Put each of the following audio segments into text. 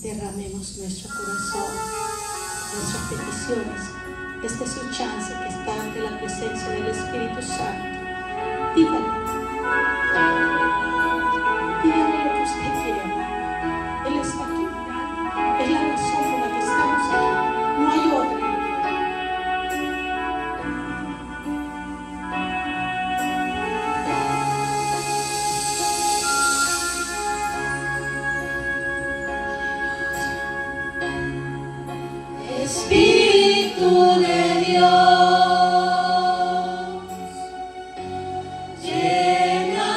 derramemos nuestro corazón, nuestras peticiones. Esta es su chance que está ante la presencia del Espíritu Santo. Dígale lo que usted quiere. Él está aquí. Es la razón por la que estamos aquí. No hay otra. Espíritu de Dios, llena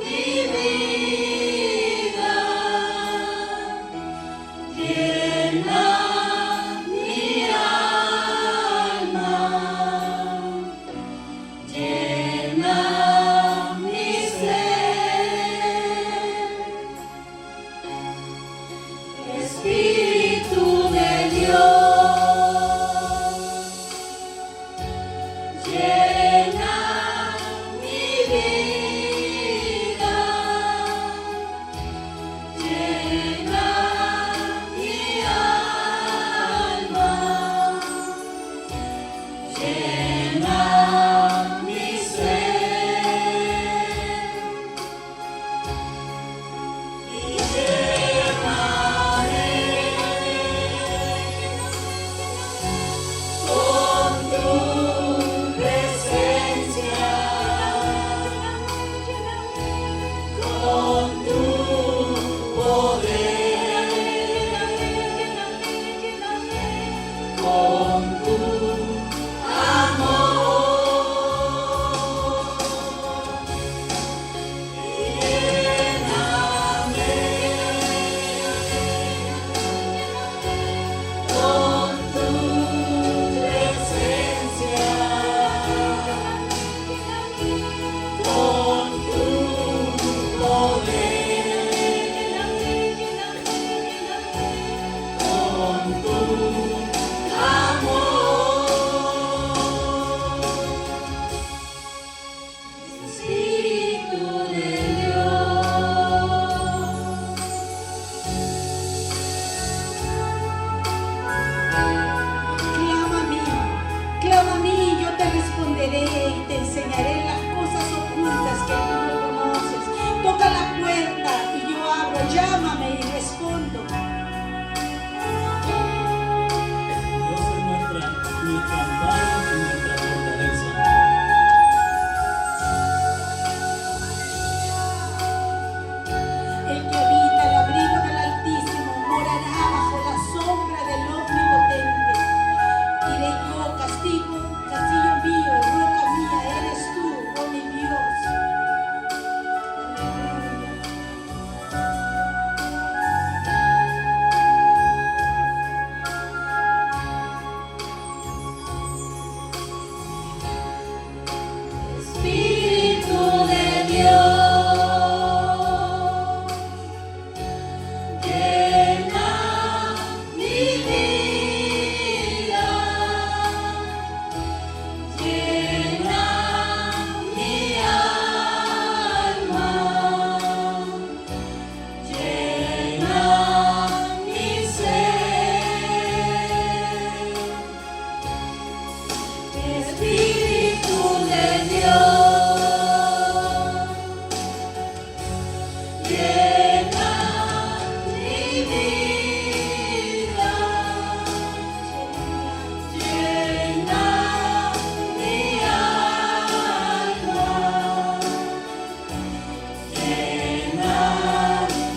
mi vida, llena mi alma, llena mi ser. Espíritu de Dios, llena mi vida, llena mi alma, llena mi ser, y llévame con tu presencia, con tu poder, con tu amor. Lléname con tu presencia, con tu poder, con tu amor. Espíritu de Dios, Clama a mí, y yo te responderé y te enseñaré las cosas ocultas que tú no conoces. Toca la puerta y yo abro, llámame y respondo. Dios es nuestra amparo y nuestra fortaleza. El que habita el abrigo del Altísimo morará bajo la sombra del Omnipotente. Diré yo, castillo mío, roca mía, eres tú, oh mi Dios. Espíritu de Dios, llena mi vida, llena mi alma, llena mi ser. Espíritu de Dios, llena mi vida, llena mi alma, llena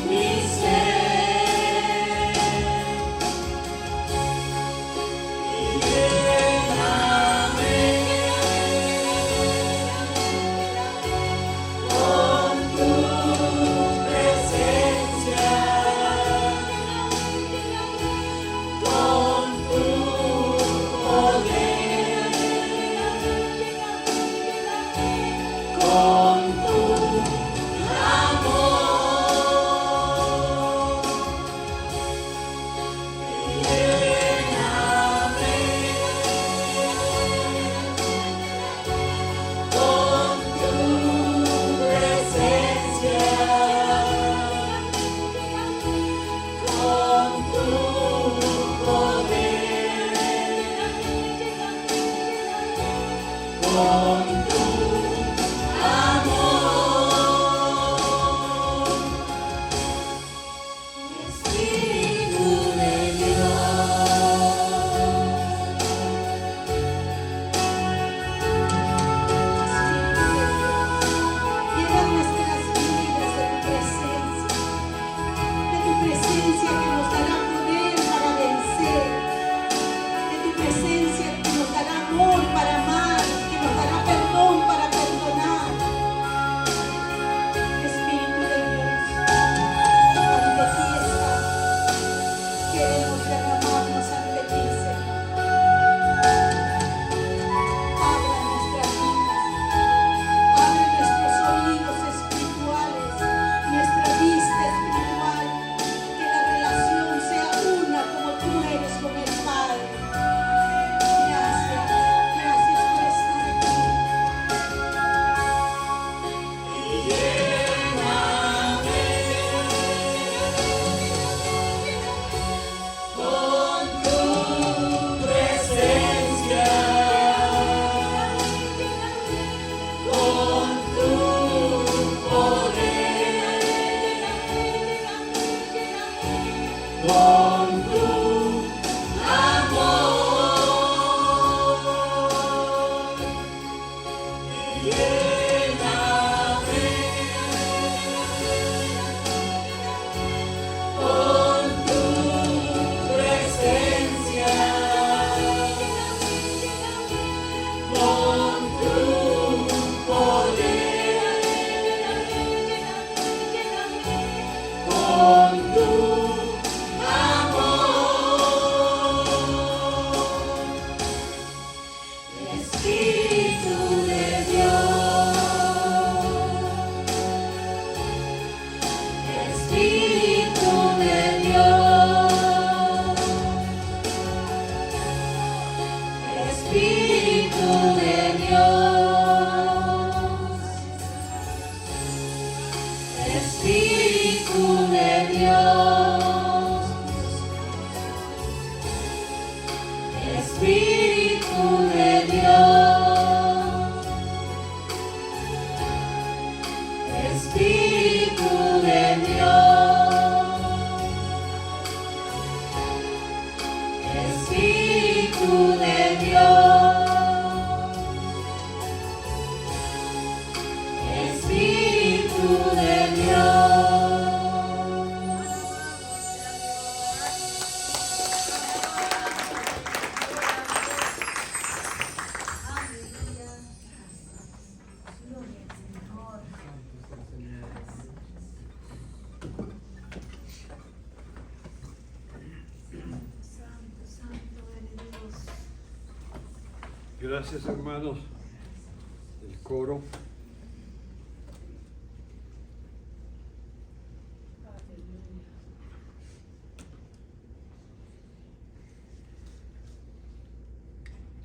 mi ser, y lléname con tu presencia. con tu amor. Espíritu de Dios, Espíritu de Dios, Espíritu de Dios, Espíritu de Dios, Espíritu de Dios, Espíritu de Dios, Espíritu de Dios, Espíritu de Dios. Gracias, hermanos del coro.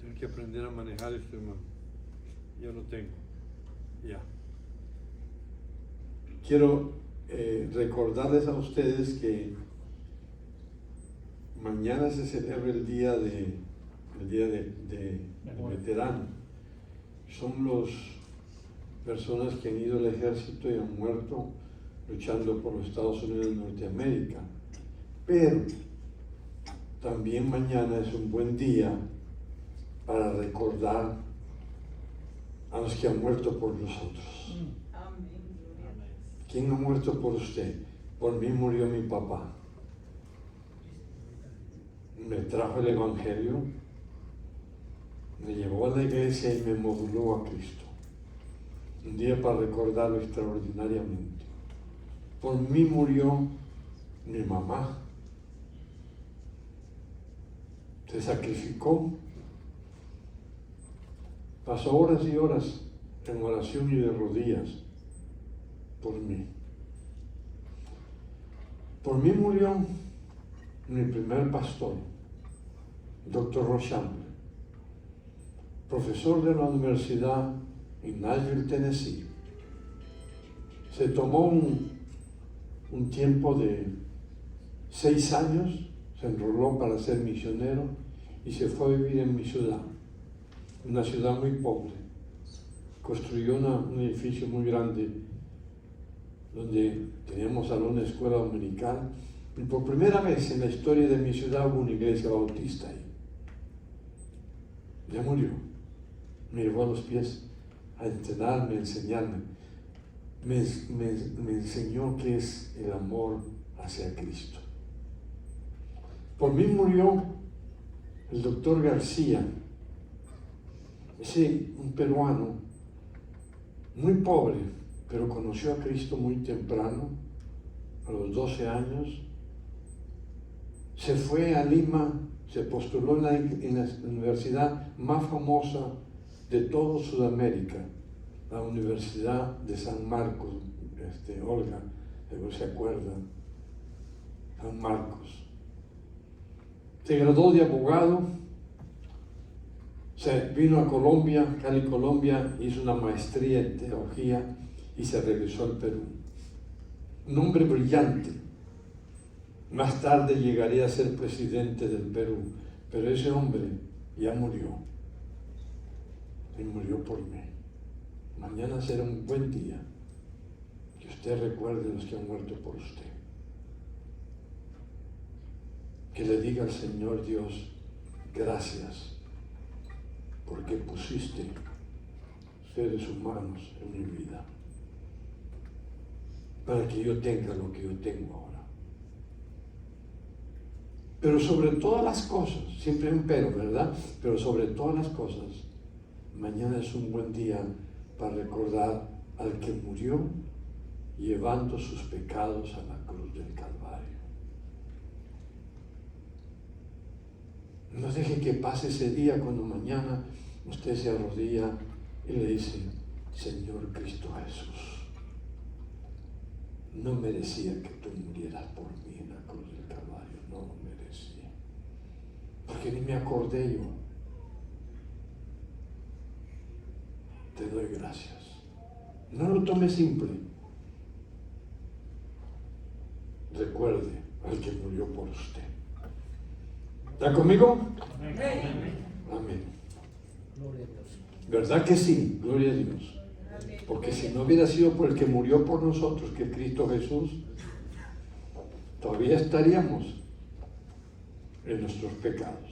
Tengo que aprender a manejar esto, hermano. Yo lo tengo. Ya. Quiero recordarles a ustedes que mañana se celebra el día del veterano. Son las personas que han ido al ejército y han muerto luchando por los Estados Unidos de Norteamérica. Pero también mañana es un buen día para recordar a los que han muerto por nosotros. ¿Quién ha muerto por usted? Por mí murió mi papá. Me trajo el Evangelio, me llevó a la iglesia y me moduló a Cristo. Un día para recordarlo extraordinariamente. Por mí murió mi mamá. Se sacrificó. Pasó horas y horas en oración y de rodillas por mí. Por mí murió mi primer pastor, Dr. Rochambre, profesor de la universidad en Nashville, Tennessee. Se tomó un tiempo de 6 años, se enroló para ser misionero y se fue a vivir en mi ciudad, una ciudad muy pobre. Construyó un edificio muy grande donde teníamos salón de escuela dominical. Y por primera vez en la historia de mi ciudad hubo una iglesia bautista ahí. Ya murió. Me llevó a los pies a entrenarme, a enseñarme. Me enseñó qué es el amor hacia Cristo. Por mí murió el doctor García, un peruano muy pobre, pero conoció a Cristo muy temprano, a los 12 años. Se fue a Lima, se postuló en la universidad más famosa de toda Sudamérica, la Universidad de San Marcos. Olga, seguro se acuerda, San Marcos. Se graduó de abogado, se vino a Colombia, Cali, Colombia, hizo una maestría en teología y se regresó al Perú. Un hombre brillante. Más tarde llegaría a ser presidente del Perú, pero ese hombre ya murió. Y murió por mí. Mañana será un buen día que usted recuerde a los que han muerto por usted. Que le diga al Señor Dios, gracias, porque pusiste seres humanos en mi vida, para que yo tenga lo que yo tengo ahora. Pero sobre todas las cosas, siempre hay un pero, ¿verdad? Pero sobre todas las cosas, mañana es un buen día para recordar al que murió llevando sus pecados a la cruz del Calvario. No deje que pase ese día cuando mañana usted se arrodilla y le dice: Señor Cristo Jesús, no merecía que tú murieras por mí en la cruz del Calvario, no lo merecía, porque ni me acordé yo. Te doy gracias. No lo tome simple. Recuerde al que murió por usted. ¿Está conmigo? Amén. ¿Verdad que sí? Gloria a Dios. Porque si no hubiera sido por el que murió por nosotros, que es Cristo Jesús, todavía estaríamos en nuestros pecados.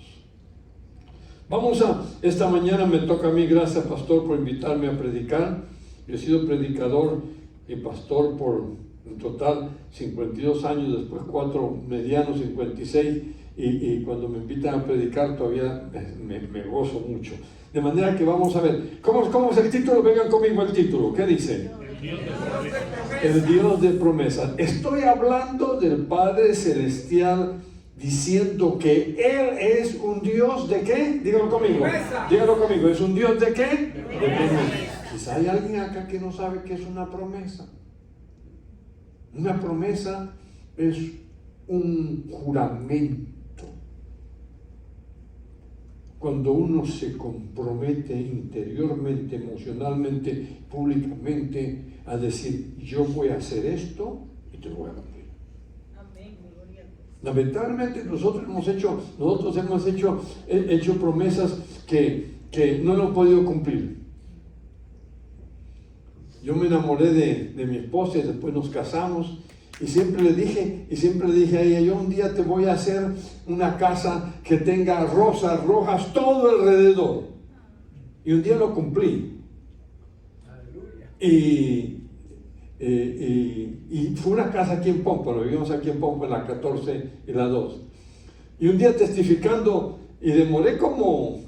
Esta mañana me toca a mí, gracias pastor por invitarme a predicar. Yo he sido predicador y pastor por en total 52 años, después 4 medianos, 56, y cuando me invitan a predicar todavía me gozo mucho. De manera que vamos a ver, ¿cómo es el título? Vengan conmigo el título, ¿qué dice? El Dios de promesas. Estoy hablando del Padre Celestial, diciendo que Él es un Dios ¿de qué? Dígalo conmigo. Dígalo conmigo. ¿Es un Dios de qué? De promesas. Quizá hay alguien acá que no sabe qué es una promesa. Una promesa es un juramento. Cuando uno se compromete interiormente, emocionalmente, públicamente a decir: yo voy a hacer esto y te lo voy a cumplir. Lamentablemente nosotros hemos hecho promesas que no hemos podido cumplir. Yo me enamoré de mi esposa y después nos casamos, y siempre le dije a ella: yo un día te voy a hacer una casa que tenga rosas rojas todo alrededor. Y un día lo cumplí. Y fue una casa aquí en Pompa, vivimos aquí en Pompa, en la 14 y la 2. Y un día testificando, y demoré como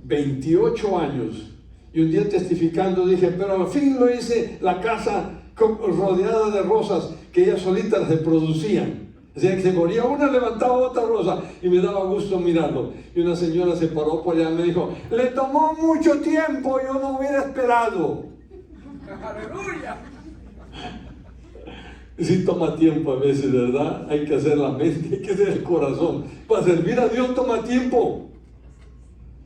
28 años, y un día testificando dije: pero al fin lo hice, la casa rodeada de rosas que ellas solitas reproducían. O sea, que se moría una, levantaba otra rosa, y me daba gusto mirarlo. Y una señora se paró por allá y me dijo: le tomó mucho tiempo, yo no hubiera esperado. ¡Aleluya! Sí toma tiempo a veces, ¿verdad? Hay que hacer la mente, hay que hacer el corazón. Para servir a Dios toma tiempo.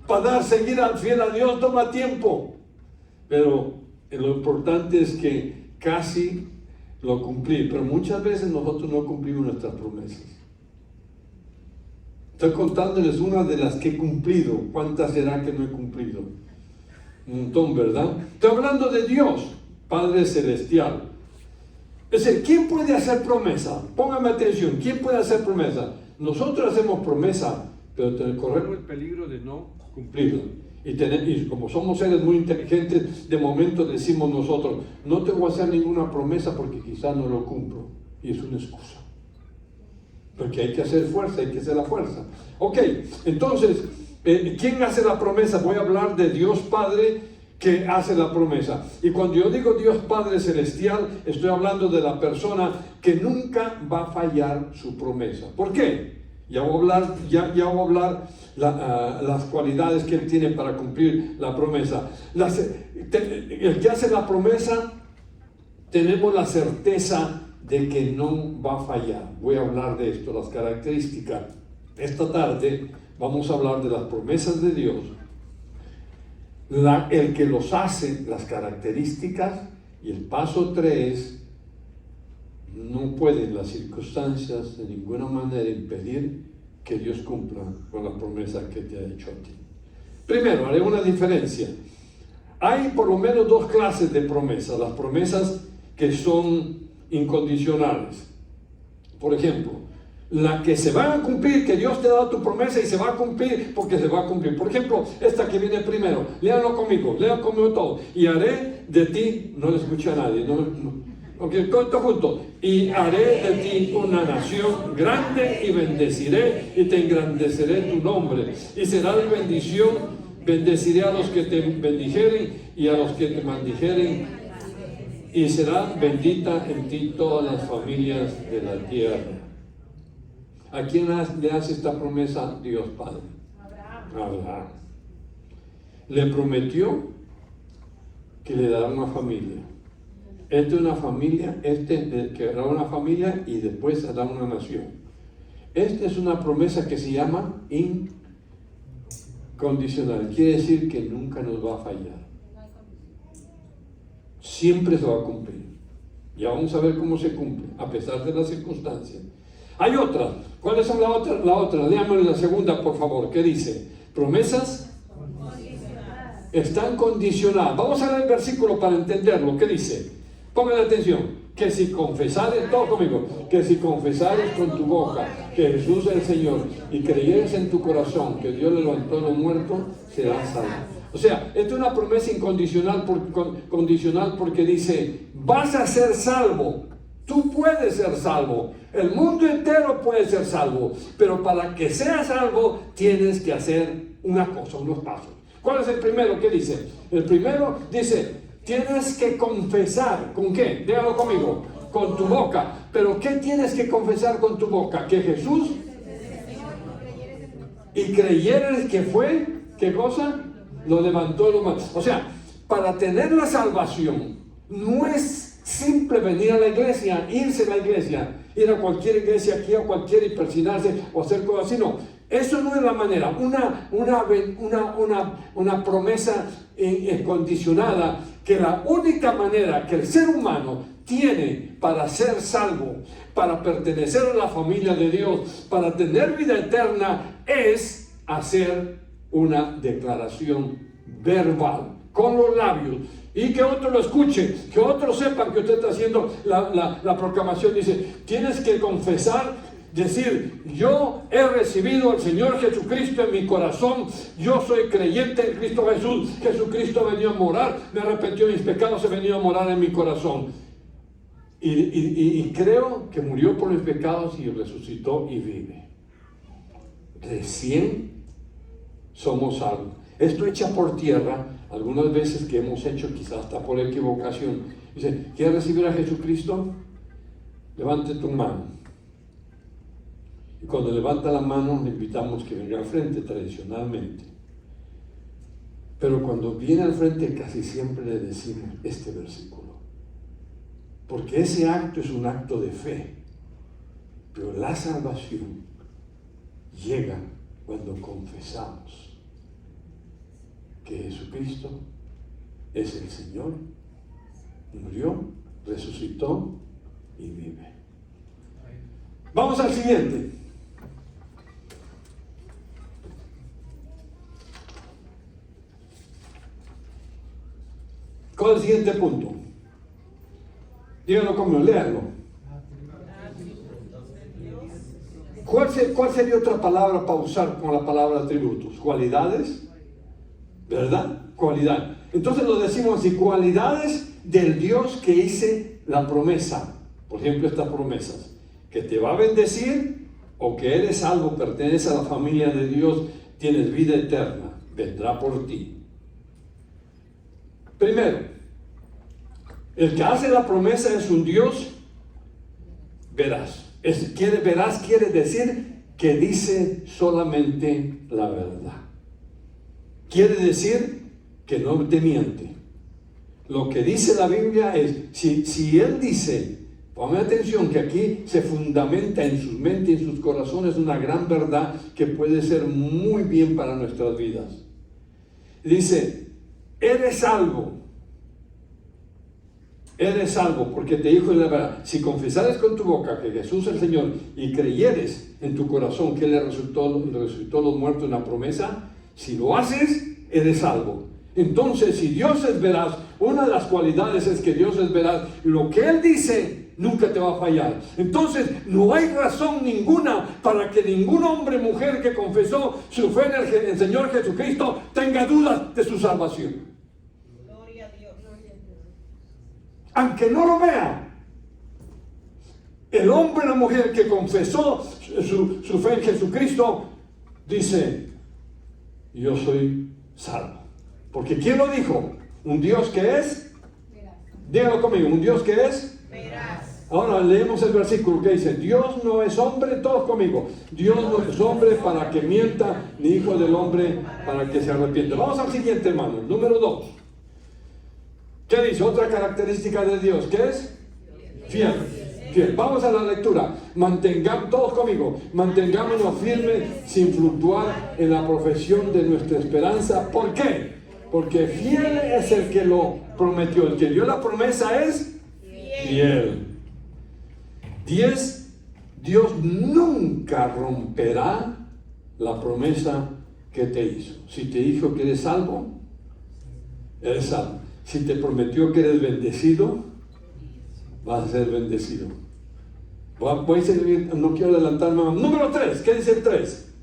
Para seguir al fiel a Dios toma tiempo. Pero lo importante es que casi lo cumplí. Pero muchas veces nosotros no cumplimos nuestras promesas. Estoy contándoles una de las que he cumplido. ¿Cuántas será que no he cumplido? Un montón, ¿verdad? Estoy hablando de Dios, Padre Celestial. Es decir, ¿quién puede hacer promesa? Póngame atención, ¿quién puede hacer promesa? Nosotros hacemos promesa, pero corremos el peligro de no cumplirla. Y como somos seres muy inteligentes, de momento decimos nosotros: no te voy a hacer ninguna promesa porque quizás no lo cumplo. Y es una excusa. Porque hay que hacer fuerza, hay que hacer la fuerza. Ok, entonces, ¿quién hace la promesa? Voy a hablar de Dios Padre que hace la promesa. Y cuando yo digo Dios Padre Celestial, estoy hablando de la persona que nunca va a fallar su promesa. ¿Por qué? Ya voy a hablar las cualidades que Él tiene para cumplir la promesa. El que hace la promesa, tenemos la certeza de que no va a fallar. Voy a hablar de esto, las características. Esta tarde vamos a hablar de las promesas de Dios, el que los hace, las características, y el paso 3, no pueden las circunstancias de ninguna manera impedir que Dios cumpla con la promesa que te ha hecho a ti. Primero, haré una diferencia. Hay por lo menos 2 clases de promesas: las promesas que son incondicionales. Por ejemplo, la que se va a cumplir, que Dios te da tu promesa y se va a cumplir porque se va a cumplir. Por ejemplo, esta que viene primero, léanlo conmigo todo. Y haré de ti, no le escuché a nadie, ok, todo junto. Y haré de ti una nación grande y bendeciré y te engrandeceré tu nombre. Y será de bendición, bendeciré a los que te bendijeren y a los que te maldijeren. y será bendita en ti todas las familias de la tierra. ¿A quién le hace esta promesa Dios Padre? Abraham. Le prometió que le dará una familia. Esta es una familia, que hará una familia y después hará una nación. Esta es una promesa que se llama incondicional. Quiere decir que nunca nos va a fallar. Siempre se va a cumplir. Ya vamos a ver cómo se cumple, a pesar de las circunstancias. Hay otras. ¿Cuáles son la otra? Dígame la segunda, por favor. ¿Qué dice? Promesas están condicionadas. Vamos a leer el versículo para entenderlo. ¿Qué dice? Pongan atención. Que si confesares, todo conmigo, que si confesares con tu boca que Jesús es el Señor y creyeres en tu corazón que Dios le levantó de los muertos, serás salvo. O sea, esta es una promesa incondicional condicional porque dice, vas a ser salvo. Tú puedes ser salvo. El mundo entero puede ser salvo. Pero para que seas salvo, tienes que hacer una cosa, unos pasos. ¿Cuál es el primero? ¿Qué dice? El primero dice, tienes que confesar. ¿Con qué? Dígalo conmigo. Con tu boca. ¿Pero qué tienes que confesar con tu boca? Que Jesús y creyeres que fue, ¿qué cosa? Lo levantó de los muertos. O sea, para tener la salvación, no es simple venir a la iglesia, irse a la iglesia, ir a cualquier iglesia aquí, a cualquier y persinarse o hacer cosas así. No, eso no es la manera. Una promesa condicionada, que la única manera que el ser humano tiene para ser salvo, para pertenecer a la familia de Dios, para tener vida eterna, es hacer una declaración verbal, con los labios, y que otro lo escuche, que otros sepan que usted está haciendo la proclamación. Dice, tienes que confesar, decir, yo he recibido al Señor Jesucristo en mi corazón, yo soy creyente en Cristo Jesús, Jesucristo ha venido a morar, me arrepentió de mis pecados, ha venido a morar en mi corazón. Y creo que murió por mis pecados y resucitó y vive. Recién somos salvos. Esto echa por tierra algunas veces que hemos hecho, quizás hasta por equivocación. Dice, ¿quieres recibir a Jesucristo? Levante tu mano. Y cuando levanta la mano, le invitamos que venga al frente tradicionalmente. Pero cuando viene al frente, casi siempre le decimos este versículo. Porque ese acto es un acto de fe. Pero la salvación llega cuando confesamos que Jesucristo es el Señor, murió, resucitó y vive. Vamos al siguiente. ¿Cuál es el siguiente punto? Díganlo conmigo, léanlo. ¿Cuál sería otra palabra para usar con la palabra atributos? ¿Cualidades? ¿Verdad? Cualidad. Entonces lo decimos así, cualidades del Dios que hice la promesa. Por ejemplo, estas promesas. Que te va a bendecir, o que eres salvo, perteneces a la familia de Dios, tienes vida eterna, vendrá por ti. Primero, el que hace la promesa es un Dios veraz. Veraz quiere decir que dice solamente la verdad. Quiere decir que no te miente. Lo que dice la Biblia es, si Él dice, ponme atención que aquí se fundamenta en sus mentes y en sus corazones una gran verdad que puede ser muy bien para nuestras vidas. Dice, eres salvo porque te dijo la verdad. Si confesares con tu boca que Jesús es el Señor y creyeres en tu corazón que Él le resucitó los muertos en la promesa, si lo haces, eres salvo. Entonces, si Dios es veraz, una de las cualidades es que Dios es veraz. Lo que Él dice nunca te va a fallar. Entonces, no hay razón ninguna para que ningún hombre o mujer que confesó su fe en el Señor Jesucristo tenga dudas de su salvación. Gloria a Dios. Aunque no lo vea, el hombre o la mujer que confesó su fe en Jesucristo dice, yo soy salvo. Porque ¿quién lo dijo? Un Dios que es Dígalo conmigo, un Dios que es Verás. Ahora leemos el versículo que dice: Dios no es hombre, todos conmigo. Dios no es hombre para que mienta, ni hijo del hombre para que se arrepienta. Vamos al siguiente, hermano, número 2. ¿Qué dice? Otra característica de Dios, ¿qué es? Fiel. Fiel. Vamos a la lectura. Mantengamos, todos conmigo, mantengámonos firmes sin fluctuar en la profesión de nuestra esperanza. ¿Por qué? Porque fiel es el que lo prometió. El que dio la promesa es fiel. 10. Dios nunca romperá la promesa que te hizo. Si te dijo que eres salvo, eres salvo. Si te prometió que eres bendecido, vas a ser bendecido. Voy a seguir, no quiero adelantarme más. Número 3, ¿qué dice el 3?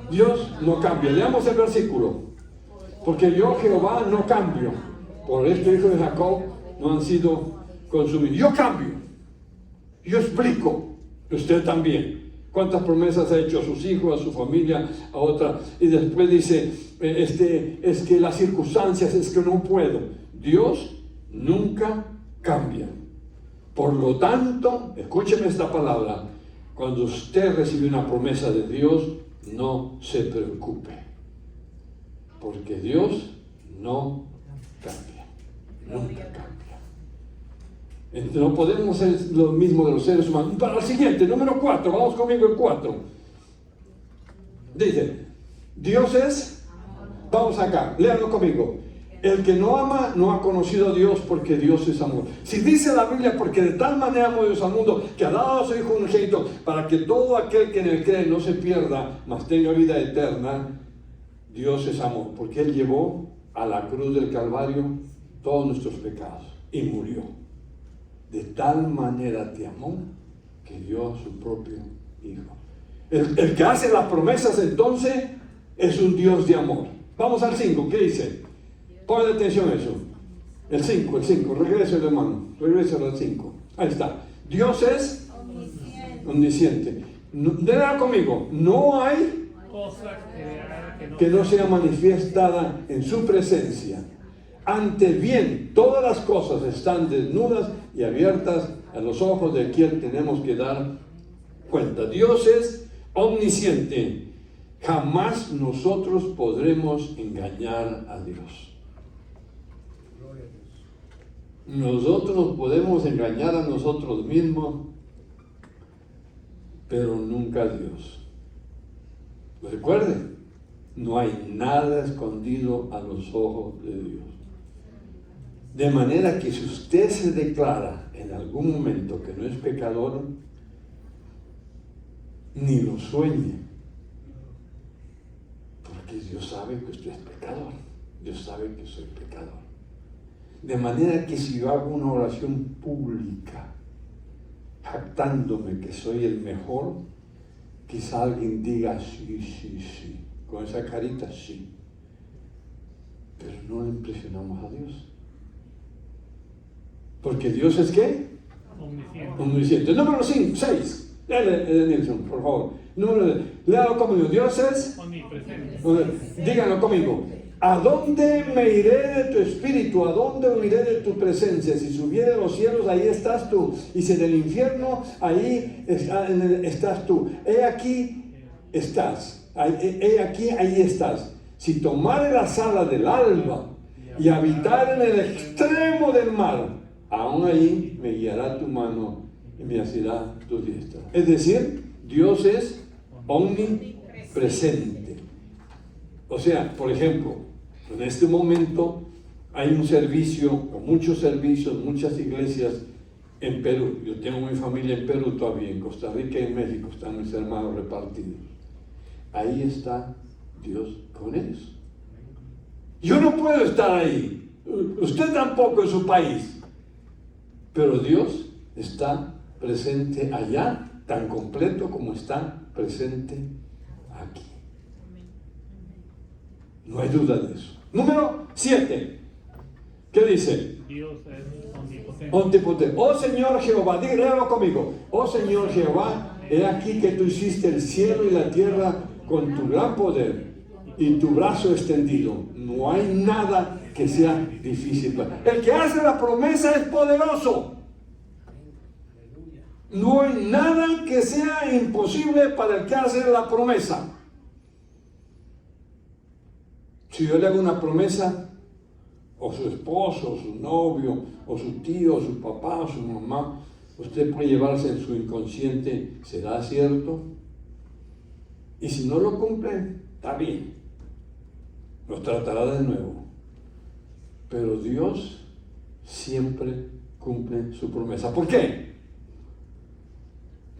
Dios no cambia. Leamos el versículo. Porque yo, Jehová, no cambio. Por esto, hijos de Jacob no han sido consumidos. Yo cambio. Yo explico. Usted también. ¿Cuántas promesas ha hecho a sus hijos, a su familia, a otra? Y después dice, es que las circunstancias, es que no puedo. Dios nunca cambia. Por lo tanto, escúcheme esta palabra: cuando usted recibe una promesa de Dios, no se preocupe, porque Dios no cambia, nunca cambia. Entonces, no podemos ser lo mismo de los seres humanos. Para el siguiente, número 4, vamos conmigo el 4. Dice, Dios es, vamos acá, léanlo conmigo. El que no ama no ha conocido a Dios, porque Dios es amor. Si dice la Biblia, porque de tal manera amó Dios al mundo, que ha dado a su Hijo unigénito, para que todo aquel que en él cree no se pierda, mas tenga vida eterna. Dios es amor, porque Él llevó a la cruz del Calvario todos nuestros pecados y murió. De tal manera te amó que dio a su propio Hijo. El que hace las promesas entonces es un Dios de amor. Vamos al 5, ¿qué dice? Ponle atención a eso. El 5, regresa el hermano, regresa al 5. Ahí está. Dios es omnisciente. Léala conmigo. No hay cosa que no sea manifiestada en su presencia. Antes bien, todas las cosas están desnudas y abiertas a los ojos de quien tenemos que dar cuenta. Dios es omnisciente. Jamás nosotros podremos engañar a Dios. Nosotros podemos engañar a nosotros mismos, pero nunca a Dios. Recuerden, no hay nada escondido a los ojos de Dios. De manera que si usted se declara en algún momento que no es pecador, ni lo sueñe, porque Dios sabe que usted es pecador. Dios sabe que soy pecador. De manera que si yo hago una oración pública, jactándome que soy el mejor, quizá alguien diga sí, con esa carita sí, pero no le impresionamos a Dios. Porque Dios es ¿qué? Omnisciente. Número 6. Nelson, por favor. Léalo conmigo. Dios es omnipresente. Díganlo conmigo. ¿A dónde me iré de tu espíritu? ¿A dónde huiré de tu presencia? Si subiere a los cielos, ahí estás tú. Y si en el infierno, ahí estás tú. He aquí estás. He aquí, ahí estás. Si tomare las alas del alba y habitar en el extremo del mar, aún ahí me guiará tu mano y me asirá tu diestra. Es decir, Dios es omnipresente. O sea, por ejemplo, en este momento hay un servicio, o muchos servicios, muchas iglesias en Perú. Yo tengo mi familia en Perú todavía, en Costa Rica y en México están mis hermanos repartidos. Ahí está Dios con ellos. Yo no puedo estar ahí, usted tampoco en su país, pero Dios está presente allá, tan completo como está presente aquí. No hay duda de eso. Número 7. ¿Qué dice? Dios es omnipotente. Omnipotente. Oh Señor Jehová, dígalo conmigo. Oh Señor Jehová, he aquí que tú hiciste el cielo y la tierra con tu gran poder y tu brazo extendido. No hay nada que sea difícil. El que hace la promesa es poderoso. No hay nada que sea imposible para el que hace la promesa. Si yo le hago una promesa, o su esposo, o su novio, o su tío, o su papá, o su mamá, usted puede llevarse en su inconsciente, ¿será cierto? Y si no lo cumple, está bien, lo tratará de nuevo. Pero Dios siempre cumple su promesa. ¿Por qué?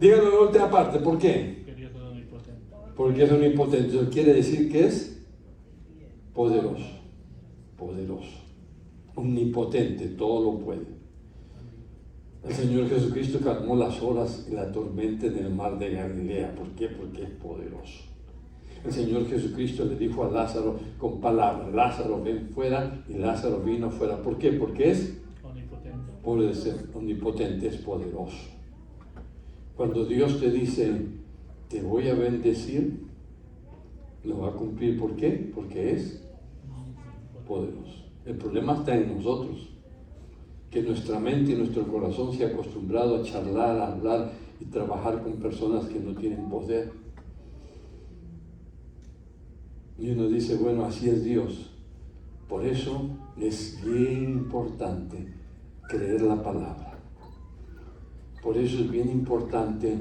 Díganlo de la última parte, ¿por qué? Que Dios es omnipotente. Porque es omnipotente. Eso quiere decir que es poderoso. Poderoso. Omnipotente, todo lo puede. El Señor Jesucristo calmó las olas y la tormenta en el mar de Galilea. ¿Por qué? Porque es poderoso. El Señor Jesucristo le dijo a Lázaro con palabras: Lázaro, ven fuera, y Lázaro vino fuera. ¿Por qué? Porque es Omnipotente. puede ser omnipotente, es poderoso. Cuando Dios te dice, te voy a bendecir, lo va a cumplir. ¿Por qué? Porque es poderoso. El problema está en nosotros, que nuestra mente y nuestro corazón se ha acostumbrado a charlar, a hablar y trabajar con personas que no tienen poder. Y uno dice, bueno, así es Dios. Por eso es bien importante creer la palabra. Por eso es bien importante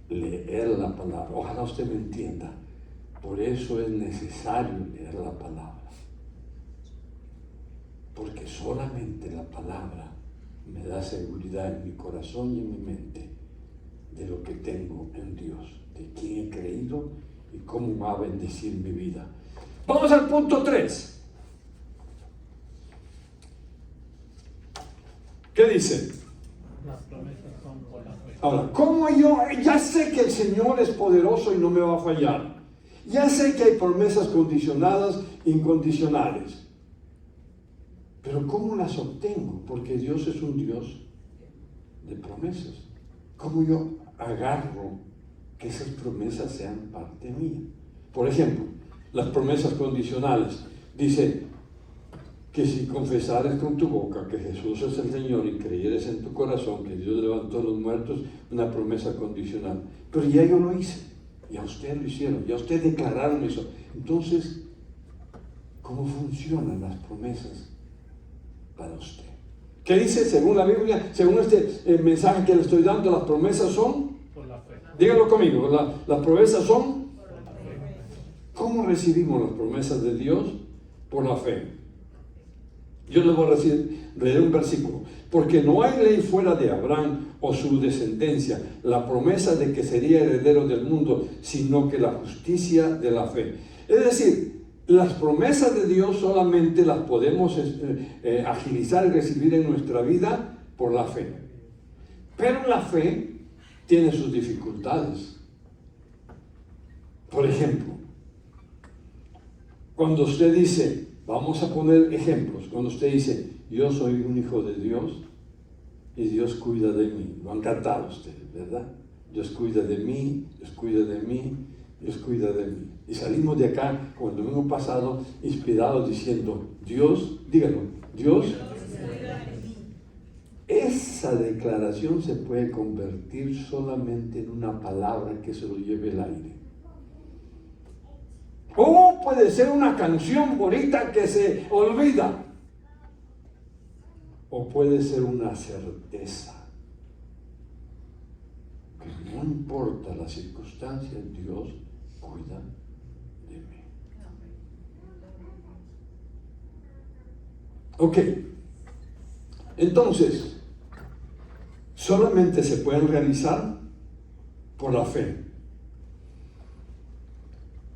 leer la palabra. Ojalá usted me entienda. Por eso es necesario leer la palabra. Porque solamente la palabra me da seguridad en mi corazón y en mi mente de lo que tengo en Dios, de quién he creído y cómo va a bendecir mi vida. Vamos al punto 3. ¿Qué dice? Las promesas son por la fe. Ahora, ¿cómo yo ya sé que el Señor es poderoso y no me va a fallar? Ya sé que hay promesas condicionadas, incondicionales. Pero ¿cómo las obtengo? Porque Dios es un Dios de promesas. ¿Cómo yo agarro que esas promesas sean parte mía? Por ejemplo, las promesas condicionales. Dice que si confesares con tu boca que Jesús es el Señor y creyeres en tu corazón que Dios levantó a los muertos, una promesa condicional. Pero ya yo lo hice, ya ustedes lo hicieron, ya ustedes declararon eso. Entonces, ¿cómo funcionan las promesas para usted? ¿Qué dice según la Biblia? Según este mensaje que le estoy dando, las promesas son Por la fe. díganlo conmigo, las promesas son. Por la fe. ¿Cómo recibimos las promesas de Dios? Por la fe. Yo les voy a leer un versículo. Porque no hay ley fuera de Abraham o su descendencia, la promesa de que sería heredero del mundo, sino que la justicia de la fe. Es decir, las promesas de Dios solamente las podemos agilizar y recibir en nuestra vida por la fe. Pero la fe tiene sus dificultades. Por ejemplo, cuando usted dice, vamos a poner ejemplos, cuando usted dice, yo soy un hijo de Dios y Dios cuida de mí. Lo han cantado ustedes, ¿verdad? Dios cuida de mí, Dios cuida de mí, Dios cuida de mí. Y salimos de acá con el domingo pasado inspirados diciendo, Dios, díganlo, Dios. Esa declaración se puede convertir solamente en una palabra que se lo lleve el aire. O puede ser una canción bonita que se olvida. O puede ser una certeza. Que no importa las circunstancias, Dios cuida de mí. Ok. Entonces, solamente se pueden realizar por la fe.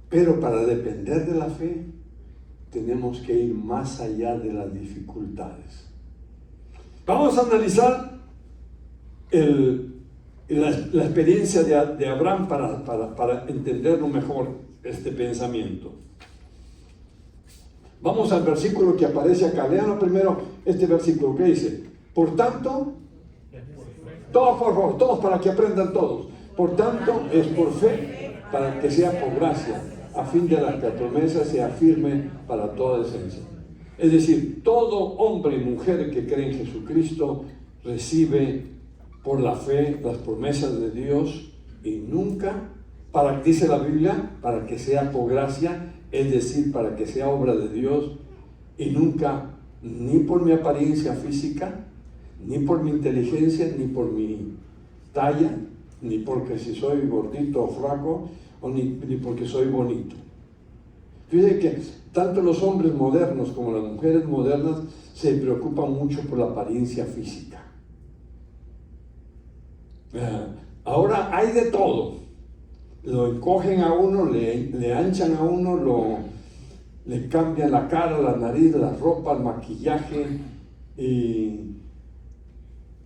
Pero para depender de la fe, tenemos que ir más allá de las dificultades. Vamos a analizar la experiencia de Abraham para entenderlo mejor, este pensamiento. Vamos al versículo que aparece acá. Lean primero este versículo que dice, por tanto, todos por favor, todos para que aprendan todos. Por tanto, es por fe, para que sea por gracia, a fin de que la promesa sea firme para toda descendencia. Es decir, todo hombre y mujer que cree en Jesucristo recibe por la fe las promesas de Dios y nunca, dice la Biblia, para que sea por gracia, es decir, para que sea obra de Dios, y nunca, ni por mi apariencia física, ni por mi inteligencia, ni por mi talla, ni porque si soy gordito o flaco, ni porque soy bonito. Fíjense que tanto los hombres modernos como las mujeres modernas se preocupan mucho por la apariencia física. Ahora hay de todo. Lo encogen a uno, le anchan a uno, le cambian la cara, la nariz, la ropa, el maquillaje.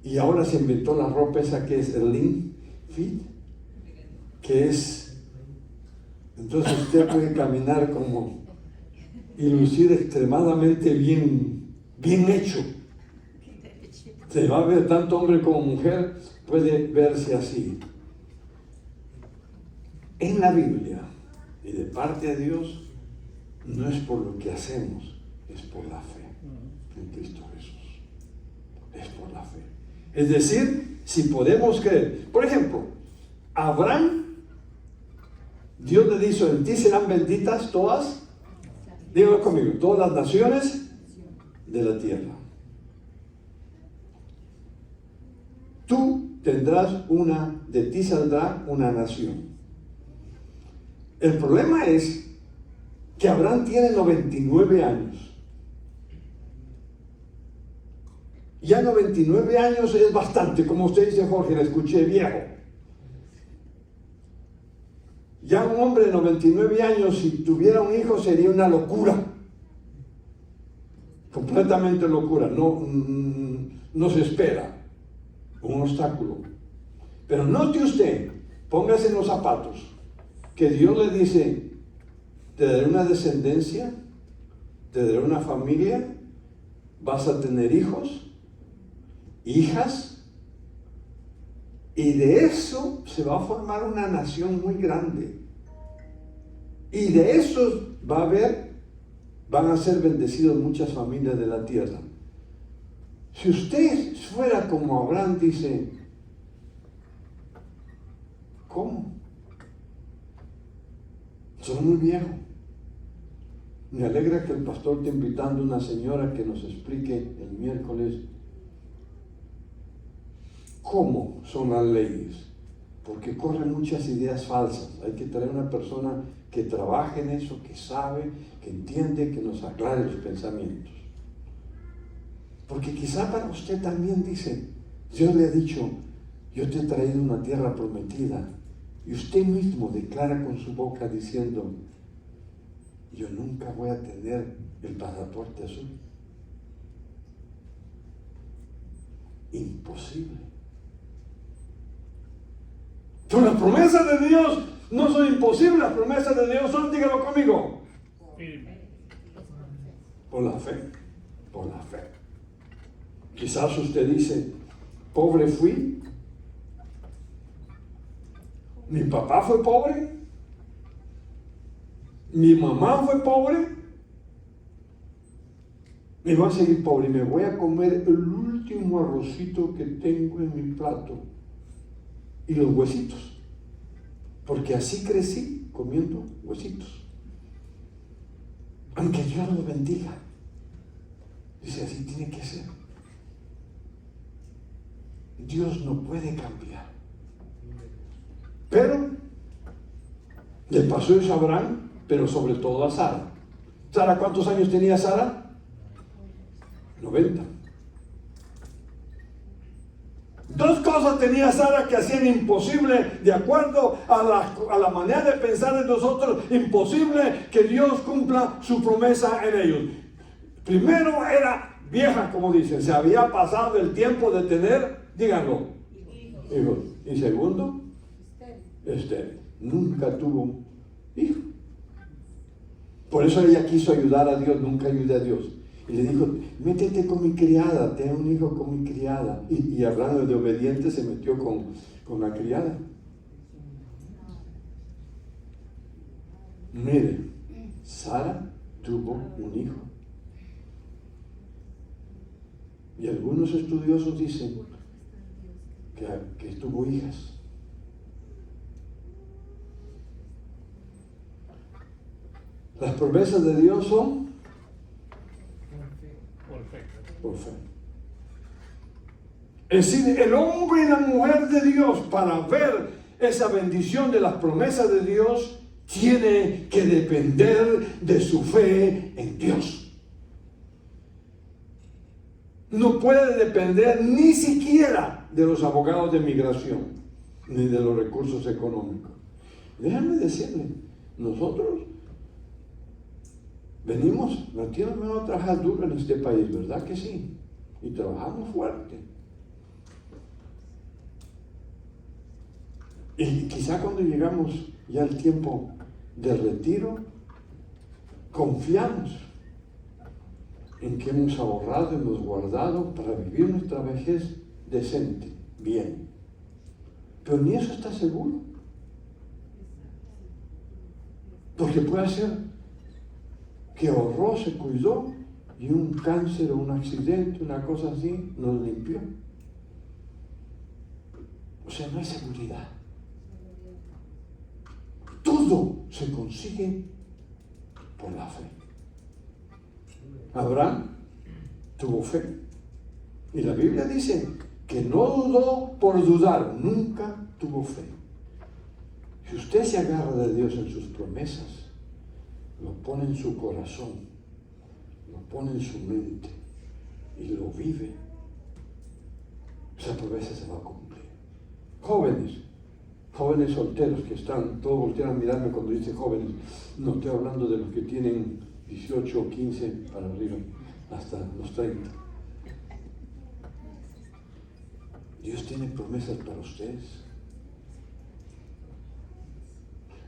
Y ahora se inventó la ropa esa que es el Lean Fit, que es... Entonces usted puede caminar como y lucir extremadamente bien hecho. Se va a ver tanto hombre como mujer, puede verse así. En la Biblia y de parte de Dios, no es por lo que hacemos, es por la fe en Cristo Jesús. Es por la fe. Es decir, si podemos creer. Por ejemplo, Abraham, Dios le dijo: en ti serán benditas todas, dígalo conmigo, todas las naciones de la tierra. Tú tendrás de ti saldrá una nación. El problema es que Abraham tiene 99 años. Ya 99 años es bastante, como usted dice, Jorge, la escuché viejo. Ya un hombre de 99 años, si tuviera un hijo, sería una locura. Completamente locura. No se espera. Un obstáculo. Pero note usted, póngase en los zapatos, que Dios le dice: te daré una descendencia, te daré una familia, vas a tener hijos, hijas, y de eso se va a formar una nación muy grande. Y de eso van a ser bendecidos muchas familias de la tierra. Si usted fuera como Abraham, dice: ¿cómo? Soy muy viejo. Me alegra que el pastor esté invitando a una señora que nos explique el miércoles cómo son las leyes, porque corren muchas ideas falsas. Hay que traer una persona que trabaje en eso, que sabe, que entiende, que nos aclare los pensamientos. Porque quizá para usted también dice: Dios le ha dicho, yo te he traído una tierra prometida, y usted mismo declara con su boca diciendo: yo nunca voy a tener el pasaporte azul. Imposible. Pero las promesas de Dios no son imposibles, las promesas de Dios son, dígalo conmigo, por la fe, por la fe. Quizás usted dice: pobre fui, mi papá fue pobre, mi mamá fue pobre, me voy a seguir pobre y me voy a comer el último arrocito que tengo en mi plato y los huesitos, porque así crecí comiendo huesitos. Aunque Dios lo bendiga, dice: así tiene que ser. Dios no puede cambiar. Pero le pasó eso a Abraham, pero sobre todo a Sara. ¿Sara cuántos años tenía Sara? 90. Dos cosas tenía Sara que hacían imposible, de acuerdo a la manera de pensar de nosotros, imposible que Dios cumpla su promesa en ellos. Primero, era vieja, como dicen, se había pasado el tiempo de tener, díganlo, hijos. Y segundo, estéril. Nunca tuvo hijo. Por eso ella quiso ayudar a Dios, nunca ayudé a Dios. Y le dijo: métete con mi criada, ten un hijo con mi criada. Y hablando de obediente, se metió con la criada. Mire, Sara tuvo un hijo. Y algunos estudiosos dicen que tuvo hijas. Las promesas de Dios son por fe. Es decir, el hombre y la mujer de Dios, para ver esa bendición de las promesas de Dios, tiene que depender de su fe en Dios. No puede depender ni siquiera de los abogados de migración, ni de los recursos económicos. Déjame decirle, nosotros venimos a trabajar duro en este país, ¿verdad que sí? Y trabajamos fuerte. Y quizá cuando llegamos ya al tiempo del retiro, confiamos en que hemos ahorrado, hemos guardado para vivir nuestra vejez decente, bien. Pero ni eso está seguro. Porque puede ser que ahorró, se cuidó y un cáncer o un accidente, una cosa así, nos limpió. O sea, no hay seguridad. Todo se consigue por la fe. Abraham tuvo fe. Y la Biblia dice que no dudó por dudar, nunca tuvo fe. Si usted se agarra de Dios en sus promesas, lo pone en su corazón, lo pone en su mente y lo vive, esa promesa se va a cumplir. Jóvenes solteros que están, todos voltean a mirarme cuando dice jóvenes, no estoy hablando de los que tienen 18 o 15 para arriba, hasta los 30. Dios tiene promesas para ustedes.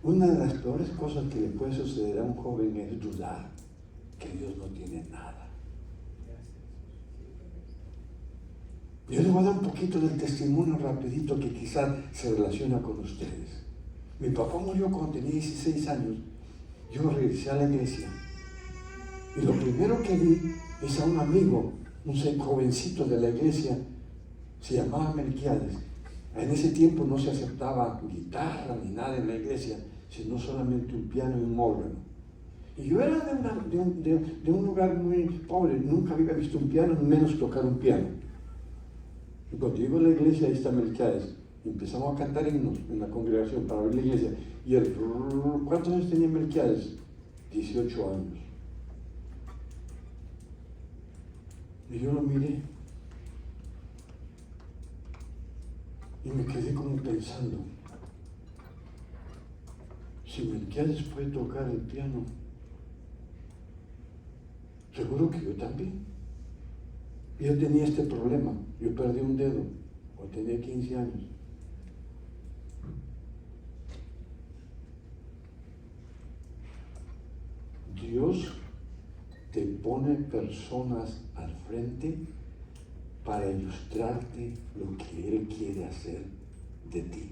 Una de las peores cosas que le puede suceder a un joven es dudar que Dios no tiene nada. Yo les voy a dar un poquito del testimonio rapidito que quizás se relaciona con ustedes. Mi papá murió cuando tenía 16 años. Yo regresé a la iglesia y lo primero que vi es a un amigo, un jovencito de la iglesia, se llamaba Melquiades. En ese tiempo no se aceptaba guitarra ni nada en la iglesia, sino solamente un piano y un órgano. Y yo era de un lugar muy pobre, nunca había visto un piano, ni menos tocar un piano. Y cuando llego a la iglesia, ahí está Melquiades. Empezamos a cantar himnos en la congregación para ver la iglesia. Y ¿cuántos años tenía Melquiades? 18 años. Y yo lo miré. Y me quedé como pensando, si Melquiades puede tocar el piano, seguro que yo también. Yo tenía este problema, yo perdí un dedo, cuando tenía 15 años. Dios te pone personas al frente para ilustrarte lo que Él quiere hacer de ti.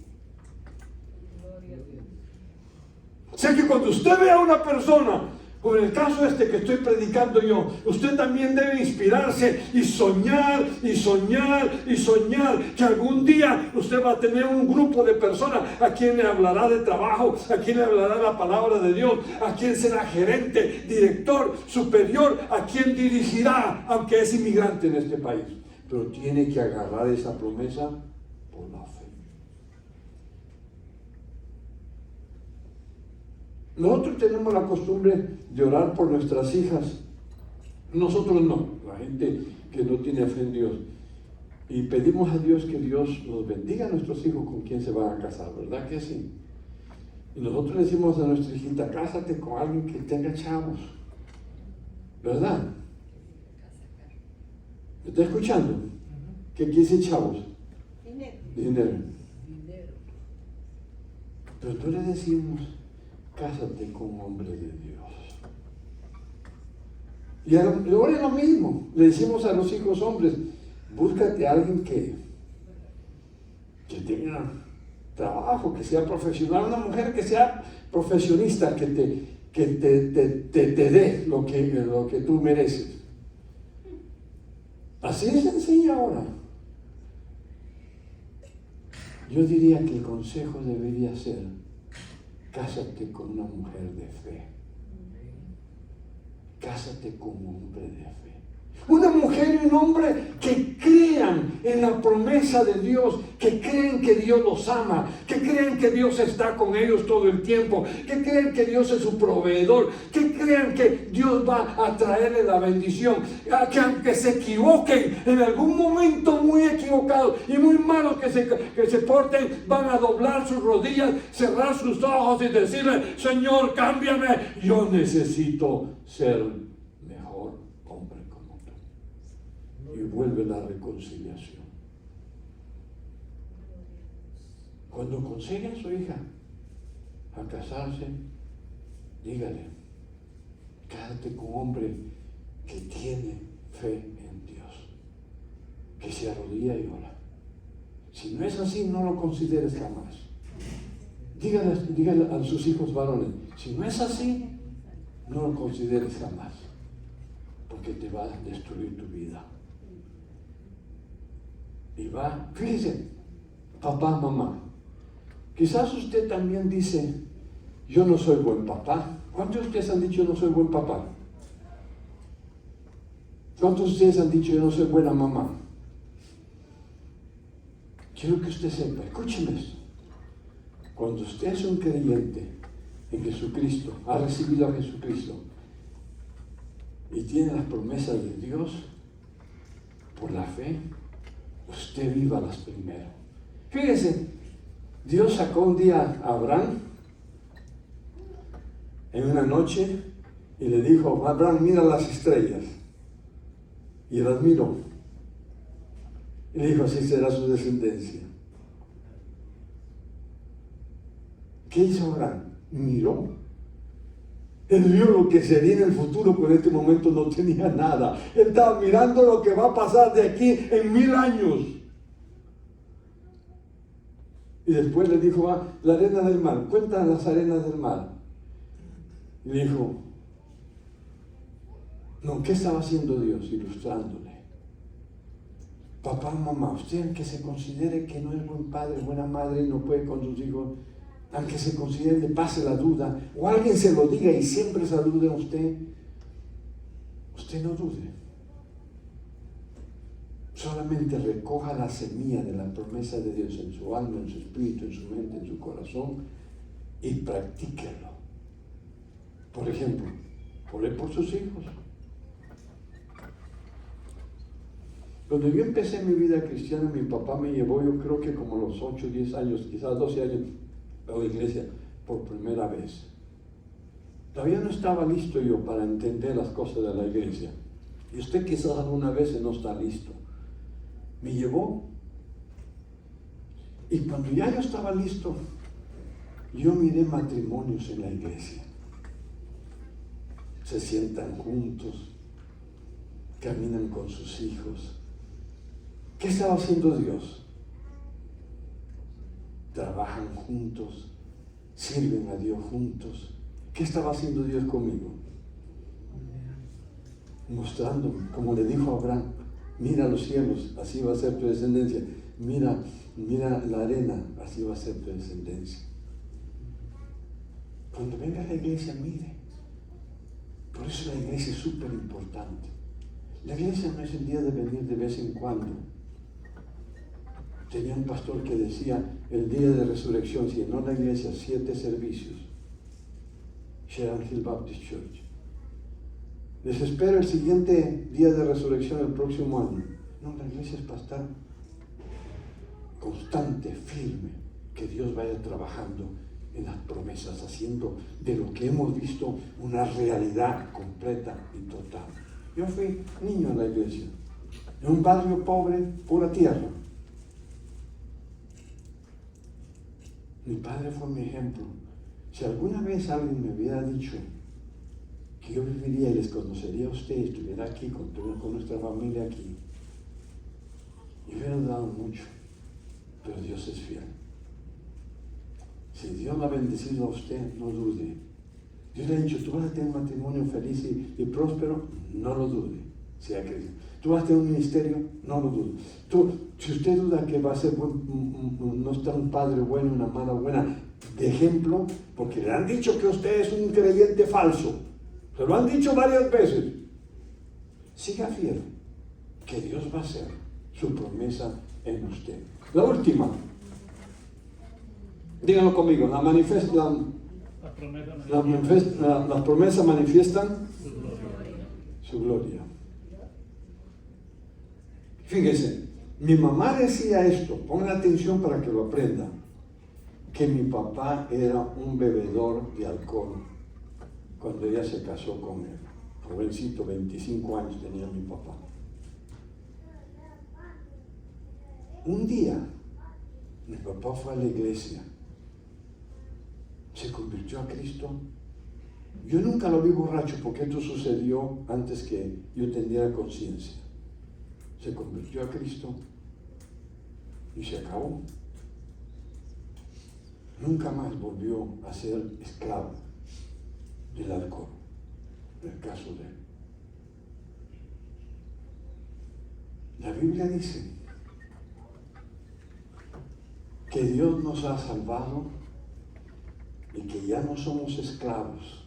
O sea que cuando usted vea a una persona, como en el caso que estoy predicando yo, usted también debe inspirarse y soñar, y soñar, y soñar, que algún día usted va a tener un grupo de personas a quien le hablará de trabajo, a quien le hablará la palabra de Dios, a quien será gerente, director, superior, a quien dirigirá, aunque es inmigrante en este país. Pero tiene que agarrar esa promesa por la fe. Nosotros tenemos la costumbre de orar por nuestras hijas. Nosotros no, la gente que no tiene fe en Dios. Y pedimos a Dios que Dios nos bendiga a nuestros hijos con quien se van a casar, ¿verdad que sí? Y nosotros le decimos a nuestra hijita, cásate con alguien que tenga chavos, ¿verdad? ¿Me está escuchando? ¿Qué quiere decir chavos? Dinero. Pero tú le decimos, cásate con un hombre de Dios. Y ahora es lo mismo. Le decimos a los hijos hombres, búscate a alguien que tenga trabajo, que sea profesional, una mujer que sea profesionista, que te dé lo que tú mereces. Así se enseña ahora. Yo diría que el consejo debería ser: cásate con una mujer de fe. Cásate con un hombre de fe. Una mujer y un hombre que crean en la promesa de Dios, que creen que Dios los ama, que creen que Dios está con ellos todo el tiempo, que creen que Dios es su proveedor, que crean que Dios va a traerle la bendición, que aunque se equivoquen en algún momento muy equivocado y muy malos que se porten, van a doblar sus rodillas, cerrar sus ojos y decirle: Señor, cámbiame, yo necesito ser mejor hombre como tú. Y vuelve la reconciliación. Cuando aconseje a su hija a casarse, dígale: cásate con un hombre que tiene fe en Dios, que se arrodilla y ora. Si no es así, no lo consideres jamás. Dígale a sus hijos varones: si no es así, no lo consideres jamás, porque te va a destruir tu vida. Y fíjese, papá, mamá, quizás usted también dice: yo no soy buen papá. ¿Cuántos de ustedes han dicho: yo no soy buen papá? ¿Cuántos de ustedes han dicho: yo no soy buena mamá? Quiero que usted sepa, escúcheme esto. Cuando usted es un creyente en Jesucristo, ha recibido a Jesucristo y tiene las promesas de Dios, por la fe, usted viva las primero. Fíjese, Dios sacó un día a Abraham en una noche y le dijo: Abraham, mira las estrellas. Y las miró. Y le dijo: así será su descendencia. ¿Qué hizo Abraham? Miró. Él vio lo que sería en el futuro, pero en este momento no tenía nada. Él estaba mirando lo que va a pasar de aquí en 1000 años. Y después le dijo: la arena del mar, cuenta las arenas del mar. Y le dijo: no, ¿qué estaba haciendo Dios? Ilustrándole: papá, mamá, usted, aunque se considere que no es buen padre, buena madre y no puede con sus hijos, aunque se considere, le pase la duda, o alguien se lo diga y siempre salude a usted, usted no dude. Solamente recoja la semilla de la promesa de Dios en su alma, en su espíritu, en su mente, en su corazón, y practíquelo. Por ejemplo, ore por sus hijos. Cuando yo empecé mi vida cristiana, mi papá me llevó, yo creo que como los 8, 10 años, quizás 12 años, a la iglesia por primera vez. Todavía no estaba listo yo para entender las cosas de la iglesia. Y usted quizás alguna vez no está listo. Me llevó. Y cuando ya yo estaba listo, yo miré matrimonios en la iglesia. Se sientan juntos, caminan con sus hijos. ¿Qué estaba haciendo Dios? Trabajan juntos, sirven a Dios juntos. ¿Qué estaba haciendo Dios conmigo? Mostrándome, como le dijo a Abraham: mira los cielos, así va a ser tu descendencia. Mira la arena, así va a ser tu descendencia. Cuando venga a la iglesia, mire. Por eso la iglesia es súper importante. La iglesia no es el día de venir de vez en cuando. Tenía un pastor que decía: el día de resurrección, si llenó la iglesia 7 servicios. Sharon Hill Baptist Church. Les espero el siguiente día de resurrección el próximo año. No, la iglesia es para estar constante, firme, que Dios vaya trabajando en las promesas, haciendo de lo que hemos visto una realidad completa y total. Yo fui niño en la iglesia, en un barrio pobre, pura tierra. Mi padre fue mi ejemplo. Si alguna vez alguien me hubiera dicho que yo viviría y les conocería a usted, estuviera aquí con nuestra familia aquí, yo hubiera dado mucho, pero Dios es fiel. Si Dios lo ha bendecido a usted, no dude. Dios le ha dicho: tú vas a tener un matrimonio feliz y próspero, no lo dude. Sea cristiano. ¿Tú vas a tener un ministerio? No lo dudo. Si usted duda que va a ser no está un padre bueno, una madre buena, de ejemplo, porque le han dicho que usted es un creyente falso, se lo han dicho varias veces, siga fiel, que Dios va a hacer su promesa en usted. La última, díganlo conmigo, las promesas manifiestan su gloria. Fíjese, mi mamá decía esto, pongan atención para que lo aprendan, que mi papá era un bebedor de alcohol cuando ella se casó con él. Jovencito, 25 años tenía mi papá. Un día, mi papá fue a la iglesia, se convirtió a Cristo. Yo nunca lo vi borracho porque esto sucedió antes que yo tendría conciencia. Se convirtió a Cristo y se acabó. Nunca más volvió a ser esclavo del alcohol, en el caso de él. La Biblia dice que Dios nos ha salvado y que ya no somos esclavos.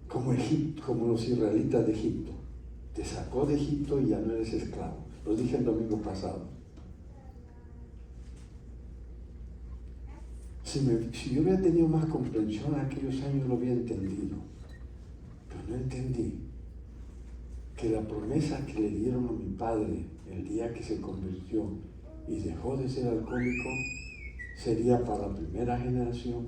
Como Egipto, como los israelitas de Egipto. Te sacó de Egipto y ya no eres esclavo. Lo dije el domingo pasado. Si yo hubiera tenido más comprensión en aquellos años, lo hubiera entendido. Pero no entendí que la promesa que le dieron a mi padre el día que se convirtió y dejó de ser alcohólico sería para la primera generación,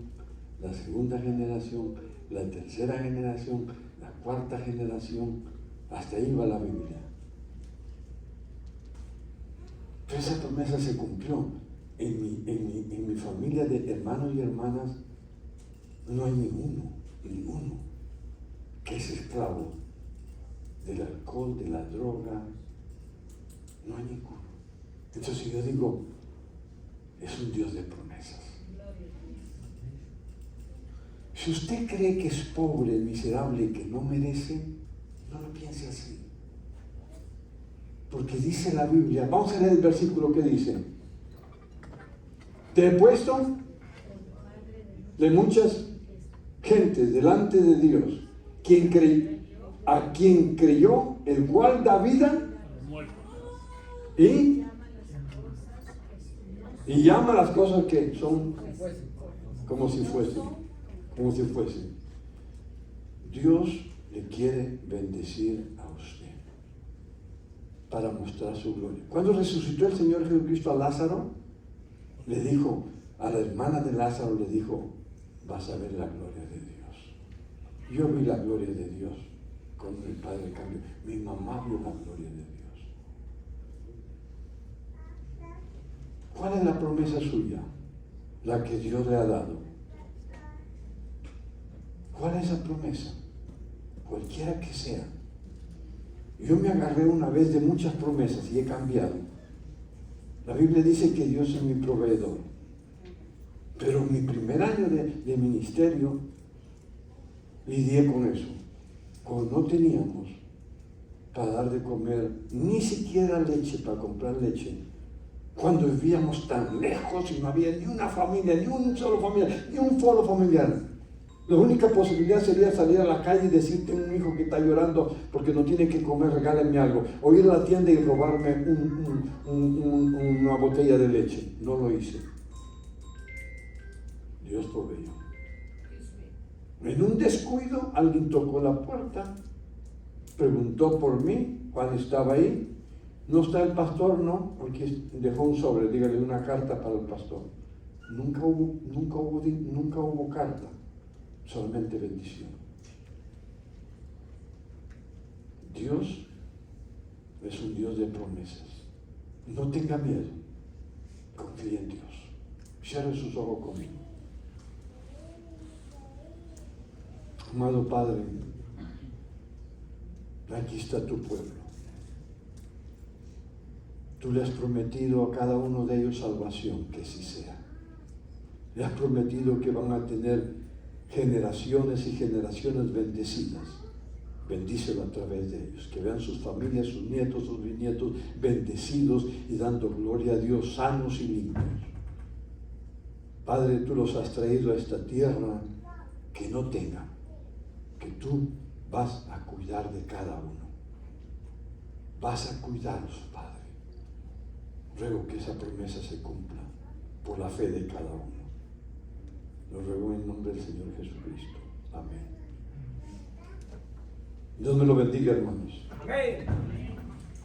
la segunda generación, la tercera generación, la cuarta generación. Hasta ahí va la Biblia. Pero esa promesa se cumplió. En mi familia de hermanos y hermanas no hay ninguno que es esclavo del alcohol, de la droga. No hay ninguno. Entonces yo digo, es un Dios de promesas. Si usted cree que es pobre, miserable y que no merece, no lo piense así. Porque dice la Biblia, vamos a leer el versículo que dice: te he puesto de muchas gentes delante de Dios, a quien creyó, el cual da vida y llama las cosas que son como si fuesen. Dios le quiere bendecir a usted para mostrar su gloria. Cuando resucitó el Señor Jesucristo a Lázaro, le dijo a la hermana de Lázaro, le dijo: vas a ver la gloria de Dios. Yo vi la gloria de Dios cuando el Padre cambió. Mi mamá vio la gloria de Dios. ¿Cuál es la promesa suya? La que Dios le ha dado. ¿Cuál es esa promesa? Cualquiera que sea. Yo me agarré una vez de muchas promesas y he cambiado. La Biblia dice que Dios es mi proveedor. Pero en mi primer año de ministerio lidié con eso. Cuando no teníamos para dar de comer ni siquiera leche, para comprar leche, cuando vivíamos tan lejos y no había ni una familia, ni un solo familiar, la única posibilidad sería salir a la calle y decirte a un hijo que está llorando porque no tiene que comer, regálame algo, o ir a la tienda y robarme una botella de leche. No lo hice. Dios proveyó. En un descuido, alguien tocó la puerta, preguntó por mí. Juan estaba ahí. ¿No está el pastor? No, porque dejó un sobre, dígale una carta para el pastor. Nunca hubo carta, solamente bendición. Dios es un Dios de promesas. No tenga miedo, confíe en Dios. Cierre sus ojos conmigo. Amado Padre, aquí está tu pueblo. Tú le has prometido a cada uno de ellos salvación, que sí sea. Le has prometido que van a tener generaciones y generaciones bendecidas. Bendícelo a través de ellos, que vean sus familias, sus nietos, sus bisnietos bendecidos y dando gloria a Dios, sanos y limpios. Padre, tú los has traído a esta tierra que no tengan, que tú vas a cuidar de cada uno. Vas a cuidarlos, Padre. Ruego que esa promesa se cumpla por la fe de cada uno. Lo ruego en nombre del Señor Jesucristo. Amén. Dios me lo bendiga, hermanos. Amén.